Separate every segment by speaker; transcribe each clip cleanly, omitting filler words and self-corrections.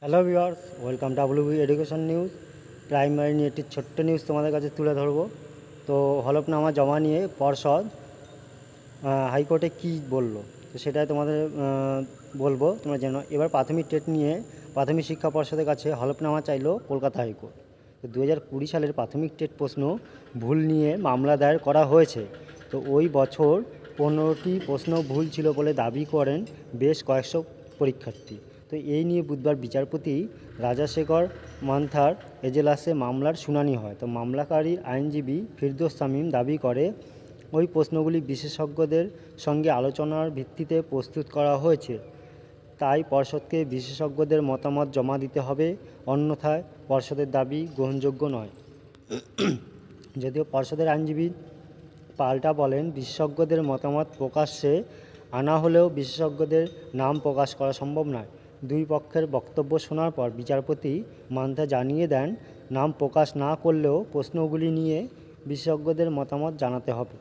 Speaker 1: Hello viewers, welcome WB education news. Primary নিয়ে একটি ছোট্ট নিউজ তোমাদের কাছে তুলে ধরবো। তো হলফনামা জমা নিয়ে পর্ষদ হাইকোর্টে কি বললো, তো সেটাই তোমাদের বলবো, তোমরা যেন। এবার প্রাথমিক টেট নিয়ে প্রাথমিক শিক্ষা পর্ষদের কাছে হলফনামা চাইলো কলকাতা হাইকোর্ট। তো 2020 সালের প্রাথমিক টেট প্রশ্ন ভুল নিয়ে মামলা দায়ের করা হয়েছে। তো ওই বছর 15টি প্রশ্ন ভুল ছিল বলে দাবি করেন বেশ কয়েকশো পরীক্ষার্থী। তো এই নিয়ে বুধবার বিচারপতি রাজাশেখর মান্থার এজলাসে মামলার শুনানি হয়। তো মামলাকারীর আইনজীবী ফিরদৌস শামীম দাবি করে ওই প্রশ্নগুলি বিশেষজ্ঞদের সঙ্গে আলোচনার ভিত্তিতে প্রস্তুত করা হয়েছে, তাই পর্ষদকে বিশেষজ্ঞদের মতামত জমা দিতে হবে, অন্যথায় পর্ষদের দাবি গ্রহণযোগ্য নয়। যদিও পর্ষদের আইনজীবী পাল্টা বলেন, বিশেষজ্ঞদের মতামত প্রকাশ্যে আনা হলেও বিশেষজ্ঞদের নাম প্রকাশ করা সম্ভব নয়। দুই পক্ষের বক্তব্য শোনার পর বিচারপতি মান্থা জানিয়ে দেন, নাম প্রকাশ না করলেও প্রশ্নগুলি নিয়ে বিশেষজ্ঞদের মতামত জানাতে হবে।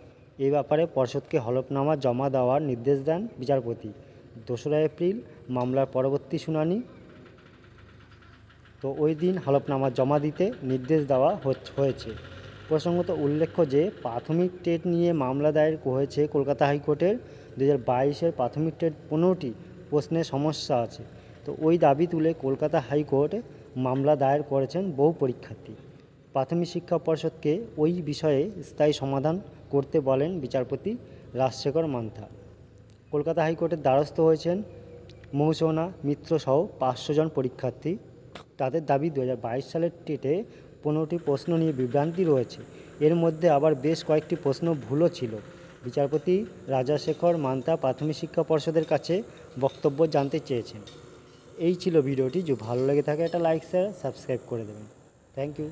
Speaker 1: এই ব্যাপারে পর্ষদকে হলফনামা জমা দেওয়ার নির্দেশ দেন বিচারপতি। 2রা এপ্রিল মামলার পরবর্তী শুনানি। তো ওই দিন হলফনামা জমা দিতে নির্দেশ দেওয়া হয়েছে। প্রসঙ্গত উল্লেখ্য যে প্রাথমিক টেট নিয়ে মামলা দায়ের হয়েছে কলকাতা হাইকোর্টের। 2022-এর প্রাথমিক টেট 15টি প্রশ্নের সমস্যা আছে। তো ওই দাবি তুলে কলকাতা হাইকোর্টে মামলা দায়ের করেছেন বহু পরীক্ষার্থী। প্রাথমিক শিক্ষা পর্ষদকে ওই বিষয়ে স্থায়ী সমাধান করতে বলেন বিচারপতি রাজশেখর মান্থা। কলকাতা হাইকোর্টের দ্বারস্থ হয়েছেন মৌসুমা মিত্র সহ 500 জন পরীক্ষার্থী। তাদের দাবি 2022 সালের টেটে 15টি প্রশ্ন নিয়ে বিভ্রান্তি রয়েছে, এর মধ্যে আবার বেশ কয়েকটি প্রশ্ন ভুলও ছিল। বিচারপতি রাজাশেখর মান্থা প্রাথমিক শিক্ষা পর্ষদের কাছে বক্তব্য জানতে চেয়েছেন। এই ছিল ভিডিওটি। যদি ভালো লেগে থাকে একটা লাইক শেয়ার সাবস্ক্রাইব করে দেবেন। Thank you.